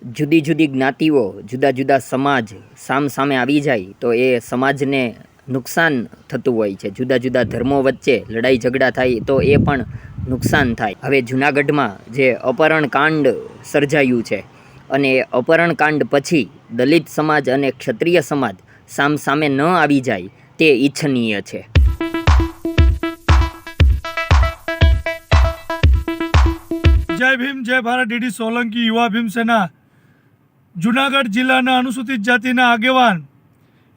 જુદી જુદી જ્ઞાતિઓ જુદા જુદા સમાજ સામે આવી જાય તો એ સમાજને નુકસાન થતું હોય છે. જુદા જુદા ધર્મો વચ્ચે લડાઈ ઝઘડા થાય તો એ પણ નુકસાન થાય. હવે જૂનાગઢમાં જે અપહરણ કાંડ સર્જાયું છે અને એ અપહરણ કાંડ પછી દલિત સમાજ અને ક્ષત્રિય સમાજ સામે ન આવી જાય તે ઈચ્છનીય છે. જય ભીમ, જય ભારત. ડીડી સોલંકી, યુવા ભીમ સેના. જુનાગઢ જિલ્લાના અનુસૂચિત જાતિના આગેવાન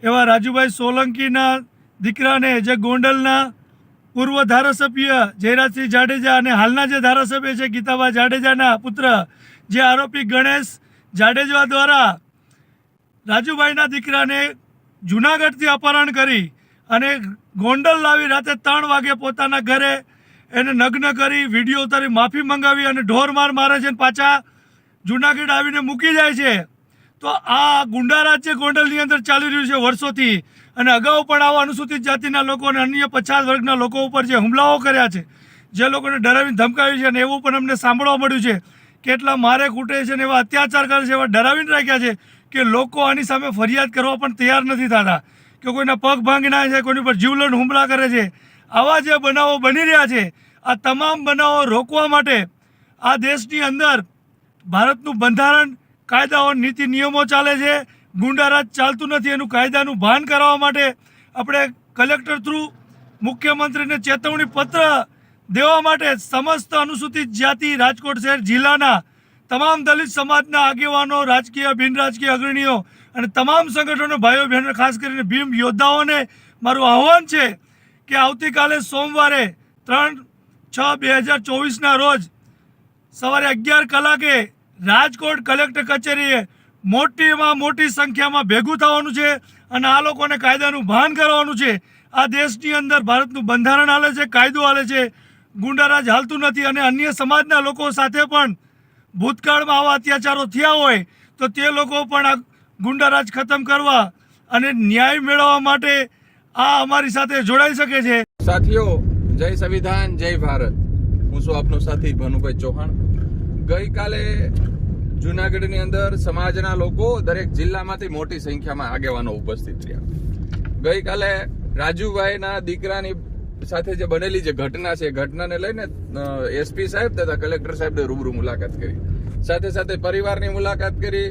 એવા રાજુભાઈ સોલંકીના દીકરાને, જે ગોંડલના પૂર્વ ધારાસભ્ય જયરાજસિંહ જાડેજા અને હાલના જે ધારાસભ્ય છે ગીતાબા જાડેજાના પુત્ર, જે આરોપી ગણેશ જાડેજા દ્વારા રાજુભાઈના દીકરાને જુનાગઢથી અપહરણ કરી અને ગોંડલ લાવી રાતે 3 વાગે પોતાના ઘરે એને નગ્ન કરી, વિડીયો ઉતારી, માફી મંગાવી અને ઢોર મારે છે અને પાછા જુનાગઢ આવીને મૂકી જાય છે. તો આ ગુંડારાજ જે ગોંડલની અંદર ચાલી રહ્યું છે વર્ષોથી, અને અગાઉ પણ આવા અનુસૂચિત જાતિના લોકો અને અન્ય પછાત વર્ગના લોકો ઉપર જે હુમલાઓ કર્યા છે, જે લોકોને ડરાવીને ધમકાવી છે, અને એવું પણ અમને સાંભળવા મળ્યું છે કેટલા મારે કૂટે છે અને એવા અત્યાચાર કરે છે, એવા ડરાવીને રાખ્યા છે કે લોકો આની સામે ફરિયાદ કરવા પણ તૈયાર નથી થતા, કે કોઈના પગ ભાંગી નાખે છે, કોઈની પર જીવલેણ હુમલા કરે છે. આવા જે બનાવો બની રહ્યા છે, આ તમામ બનાવો રોકવા માટે આ દેશની અંદર ભારતનું બંધારણ, કાયદાઓ, નીતિ નિયમો ચાલે છે. ગુંડારાજ ચાલતું નથી, એનું કાયદાનું ભાન કરાવવા માટે આપણે કલેક્ટર થ્રુ મુખ્યમંત્રીને ચેતવણી પત્ર દેવા માટે સમસ્ત અનુસૂચિત જાતિ રાજકોટ શહેર જિલ્લાના તમામ દલિત સમાજના આગેવાનો, રાજકીય, બિન રાજકીય અગ્રણીઓ અને તમામ સંગઠનો, ભાઈઓ બહેનો, ખાસ કરીને ભીમ યોદ્ધાઓને મારું આહ્વાન છે કે આવતીકાલે સોમવારે 3/6/2024ના રોજ સવારે 11 કલાકે રાજકોટ કલેક્ટર કચેરીએ મોટીમાં મોટી સંખ્યામાં ભેગું થવાનું છે અને આ લોકોને કાયદાનું ભાન કરવાનું છે. આ દેશની અંદર ભારતનું બંધારણ હાલે છે, કાયદો હાલે છે, ગુંડારાજ હાલતું નથી. અને અન્ય સમાજના લોકો સાથે પણ ભૂતકાળમાં આવા અત્યાચારો થયા હોય તો તે લોકો પણ આ ગુંડારાજ ખતમ કરવા અને ન્યાય મેળવવા માટે આ અમારી સાથે જોડાઈ શકે છે. સાથીઓ, જય સંવિધાન, જય ભારત. હું છું આપનો સાથી ભાનુભાઈ ચૌહાણ. ગઈકાલે જુનાગઢની અંદર સમાજના લોકો દરેક જિલ્લામાંથી મોટી સંખ્યામાં આગેવાનો ઉપસ્થિત રહ્યા. ગઈકાલે રાજુભાઈના દીકરાની સાથે જે બનેલી જે ઘટના છે, ઘટનાને લઈને એસપી સાહેબ તથા કલેક્ટર સાહેબે રૂબરૂ મુલાકાત કરી, સાથે સાથે પરિવારની મુલાકાત કરી,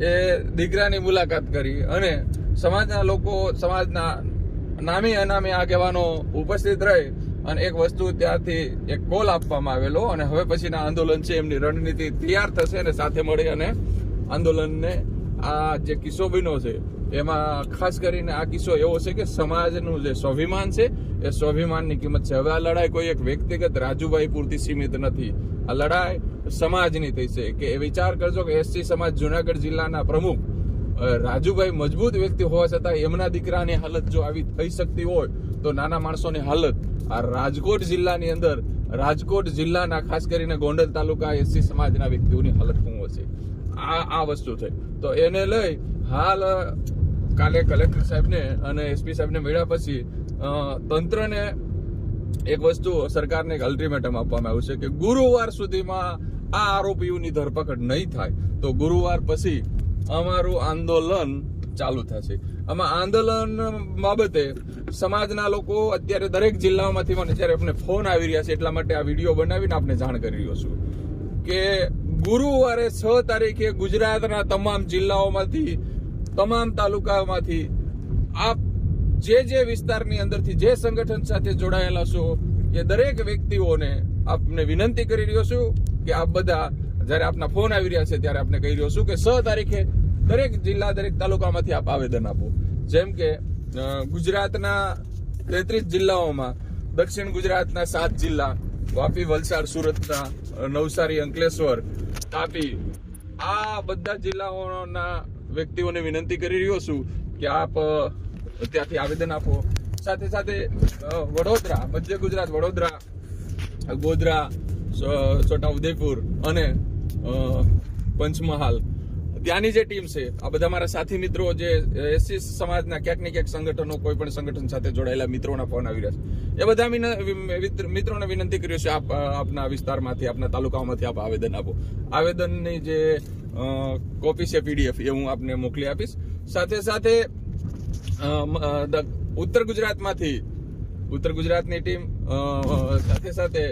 એ દીકરાની મુલાકાત કરી અને સમાજના લોકો, સમાજના નામી અનામી આગેવાનો ઉપસ્થિત રહી અને એક વસ્તુ ત્યારથી એક કોલ આપવામાં આવેલો અને હવે પછીના આંદોલન છે એમની રણનીતિ તૈયાર થશે અને સાથે મળી અને આંદોલનને આ જે કિસ્સો બન્યો છે એમાં ખાસ કરીને આ કિસ્સો એવો છે કે સમાજનું જે સ્વાભિમાન છે એ સ્વાભિમાનની કિંમત છે. હવે આ લડાઈ કોઈ એક વ્યક્તિગત રાજુભાઈ પૂરતી સીમિત નથી, આ લડાઈ સમાજની થઈ છે. કે એ વિચાર કરજો કે એસસી સમાજ જુનાગઢ જિલ્લાના પ્રમુખ રાજુભાઈ મજબૂત વ્યક્તિ હોવા છતાં એમના દીકરાની હાલત જો આવી થઈ શકતી હોય તો નાના માણસોની હાલત આ રાજકોટ જિલ્લાની અંદર, રાજકોટ જિલ્લાના ખાસ કરીને ગોંડલ તાલુકા એસસી સમાજના વ્યક્તિઓની હાલત શું હશે, આ વસ્તુ થઈ. તો એને લઈ હાલ કાલે કલેક્ટર સાહેબને અને એસપી સાહેબને મળ્યા પછી તંત્રને એક વસ્તુ, સરકારને એક અલ્ટિમેટમ આપવામાં આવ્યું છે કે ગુરુવાર સુધીમાં આ આરોપીઓની ધરપકડ નહીં થાય તો ગુરુવાર પછી અમારું આંદોલન ચાલુ થશે. આમાં આંદોલન બાબતે સમાજના લોકો અત્યારે દરેક જિલ્લાઓમાંથી મને જ્યારે આપણે ફોન આવી રહ્યા છે એટલા માટે આ વિડીયો બનાવીને આપને જાણ કરી રહ્યો છું કે ગુરુવારે 6 તારીખે ગુજરાતના તમામ જિલ્લાઓમાંથી, તમામ તાલુકાઓમાંથી આપ જે વિસ્તારની અંદરથી જે સંગઠન સાથે જોડાયેલા છો એ દરેક વ્યક્તિઓને આપને વિનંતી કરી રહ્યો છું કે આપ બધા જ્યારે આપના ફોન આવી રહ્યા છે ત્યારે આપને કહી રહ્યો છું કે 6 તારીખે દરેક જિલ્લા, દરેક તાલુકામાંથી આપ આવેદન આપો. જેમ કે ગુજરાતના 33 જિલ્લાઓમાં દક્ષિણ ગુજરાતના 7 જિલ્લા, વાપી, વલસાડ, સુરતના, નવસારી, અંકલેશ્વર, તાપી, આ બધા જિલ્લાઓના વ્યક્તિઓને વિનંતી કરી રહ્યો છું કે આપ ત્યાંથી આવેદન આપો. સાથે સાથે વડોદરા, મધ્ય ગુજરાત, વડોદરા, ગોધરા, છોટાઉદેપુર અને પંચમહાલ, ત્યાંની જે ટીમ છે, આ બધા મારા સાથી મિત્રો જે એસસી સમાજના ક્યાંક ને ક્યાંક સંગઠનો, કોઈ પણ સંગઠન સાથે જોડાયેલા મિત્રોના ફોન આવી રહ્યા છે, એ બધા મિત્રોને વિનંતી કર્યું છે આપના વિસ્તારમાંથી, આપના તાલુકાઓમાંથી આપ આવેદન આપો. આવેદનની જે કોપી છે PDF એ હું આપને મોકલી આપીશ. સાથે સાથે ઉત્તર ગુજરાતની ટીમ સાથે સાથે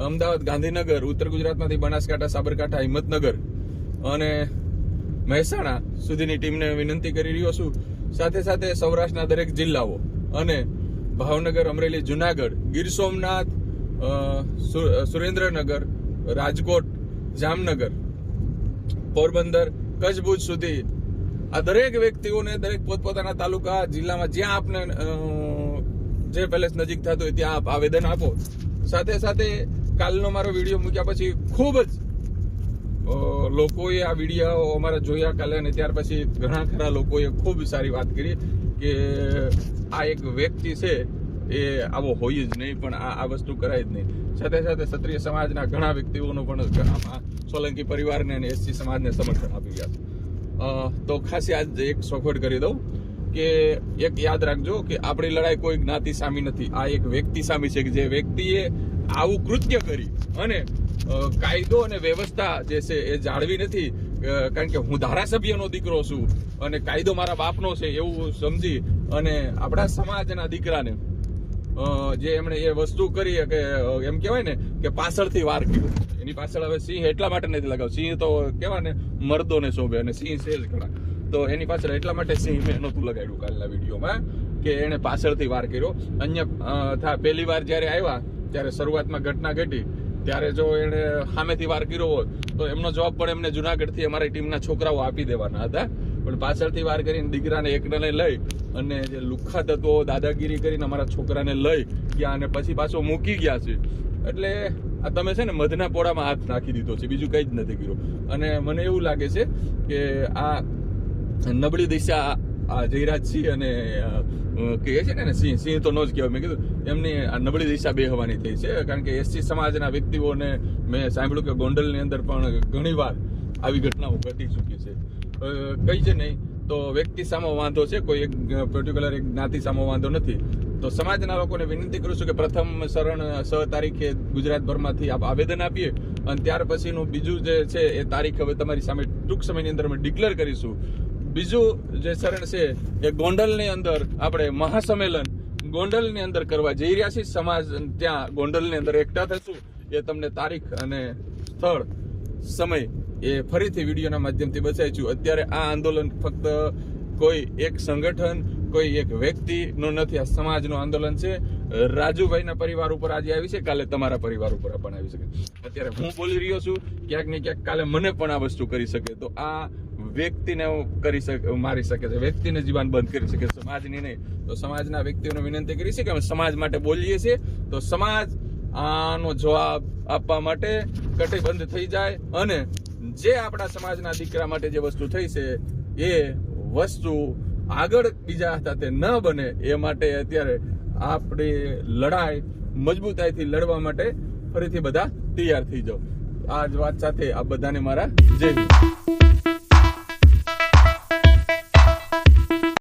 અમદાવાદ, ગાંધીનગર, ઉત્તર ગુજરાતમાંથી બનાસકાંઠા, સાબરકાંઠા, હિંમતનગર અને મહેસાણા સુધીની ટીમને વિનંતી કરી રહ્યો છું. સાથે સાથે સૌરાષ્ટ્રના દરેક જિલ્લાઓ અને ભાવનગર, અમરેલી, જુનાગઢ, ગીર સોમનાથ, સુરેન્દ્રનગર, રાજકોટ, જામનગર, પોરબંદર, કચ્છ, ભુજ સુધી આ દરેક વ્યક્તિઓને દરેક પોતપોતાના તાલુકા, જિલ્લામાં જ્યાં આપને જે પેલેસ નજીક થતું હોય ત્યાં આપ આવેદન આપો. સાથે સાથે કાલનો મારો વિડીયો મૂક્યા પછી ખૂબ જ લોકોએ આ વિડીયો અમારા જોયા કાલે, અને ત્યાર પછી ઘણા ખરા લોકોએ ખૂબ સારી વાત કરી કે આ એક વ્યક્તિ છે એ આવો હોય જ નહીં, પણ આ વસ્તુ કરાય જ નહીં. સાથે સાથે ક્ષત્રિય સમાજના ઘણા વ્યક્તિઓનો પણ આમાં સોલંકી પરિવારને અને એસસી સમાજને સમર્થન આપી રહ્યા છે. તો ખાસ આજ એક સોખવટ કરી દઉં કે એક યાદ રાખજો કે આપણી લડાઈ કોઈ જ્ઞાતિ સામે નથી, આ એક વ્યક્તિ સામે છે કે જે વ્યક્તિએ આવું કૃત્ય કરી અને કાયદો અને વ્યવસ્થા જે છે એ જાળવી નથી. કારણ કે હું ધારાસભ્યનો દીકરો છું અને કાયદો મારા બાપનો છે એવું સમજી અને આપણા સમાજના દીકરાને જે એમણે એ વસ્તુ કરી કે એમ કહેવાય ને કે પાછળથી વાર કર્યો. એની પાછળ હવે સિંહ એટલા માટે નથી લગાવ, સિંહ તો કહેવાય ને મર્દોને શોભે અને સિંહ છે જ ઘણા, તો એની પાછળ એટલા માટે સિંહ મેં નહોતું લગાડ્યું કાલના વિડીયોમાં કે એને પાછળથી વાર કર્યો. પહેલી વાર જ્યારે આવ્યા ત્યારે શરૂઆતમાં ઘટના ઘટી ત્યારે જો એને સામેથી વાર કર્યો હોત તો એમનો જવાબ પણ એમને જુનાગઢથી અમારી ટીમના છોકરાઓ આપી દેવાના હતા, પણ પાછળથી વાર કરીને દીકરાને એકને લઈ અને જે લુખ્ખા તત્વો દાદાગીરી કરીને અમારા છોકરાને લઈ ગયા અને પછી પાછો મૂકી ગયા છે. એટલે આ તમે છે ને મધના પોળામાં હાથ નાખી દીધો છે, બીજું કંઈ જ નથી કર્યું. અને મને એવું લાગે છે કે આ નબળી દિશા આ જયરાજસિંહ અને કહે છે ને સિંહ તો ન જ કહેવાય, મેં કીધું એમની આ નબળી દિશા બેહવાની થઈ છે. કારણ કે એસસી સમાજના વ્યક્તિઓને મેં સાંભળ્યું કે ગોંડલની અંદર પણ ઘણી વાર આવી ઘટનાઓ ઘટી ચૂકી છે. કઈ છે નહીં તો વ્યક્તિ સામો વાંધો છે, કોઈ એક પર્ટિક્યુલર એક જ્ઞાતિ સામો વાંધો નથી. તો સમાજના લોકોને વિનંતી કરું છું કે પ્રથમ શરણ 6 તારીખે ગુજરાતભરમાંથી આવેદન આપીએ અને ત્યાર પછીનું બીજું જે છે એ તારીખ હવે તમારી સામે ટૂંક સમયની અંદર અમે ડિક્લેર કરીશું. બીજું જે શરણ છે એ ગોંડલની અંદર આપણે મહાસંમેલન ગોંડલની અંદર કરવા જઈ રહ્યા છીએ. સમાજ ત્યાં ગોંડલની અંદર એકઠા થશું. એ તમને તારીખ અને સ્થળ, સમય એ ફરીથી વિડીયોના માધ્યમથી બતાવીશું. અત્યારે આ આંદોલન ફક્ત કોઈ એક સંગઠન, કોઈ એક વ્યક્તિનું નથી, આ સમાજનું આંદોલન છે. રાજુભાઈના પરિવાર ઉપર આજે આવી છે, કાલે તમારા પરિવાર ઉપર પણ આવી શકે. અત્યારે હું બોલી રહ્યો છું, ક્યાંક ને ક્યાંક કાલે મને પણ આ વસ્તુ કરી શકે. તો આ વ્યક્તિને મારી શકે છે, વ્યક્તિને જીવન બંધ કરી શકે, સમાજની નહીં. તો સમાજના વ્યક્તિઓને વિનંતી કરી છે કે અમે સમાજ માટે બોલીએ છીએ, તો સમાજ આનો જવાબ આપવા માટે કટિબદ્ધ થઈ જાય અને જે આપણા સમાજના દીકરા માટે જે વસ્તુ થઈ છે એ વસ્તુ આગળ બીજા સાથે ન બને એ માટે અત્યારે આપણી લડાઈ મજબૂતાઈથી લડવા માટે ફરીથી બધા તૈયાર થઈ જાઓ. આ જ વાત સાથે આ બધાને મારા જય હિન્દ.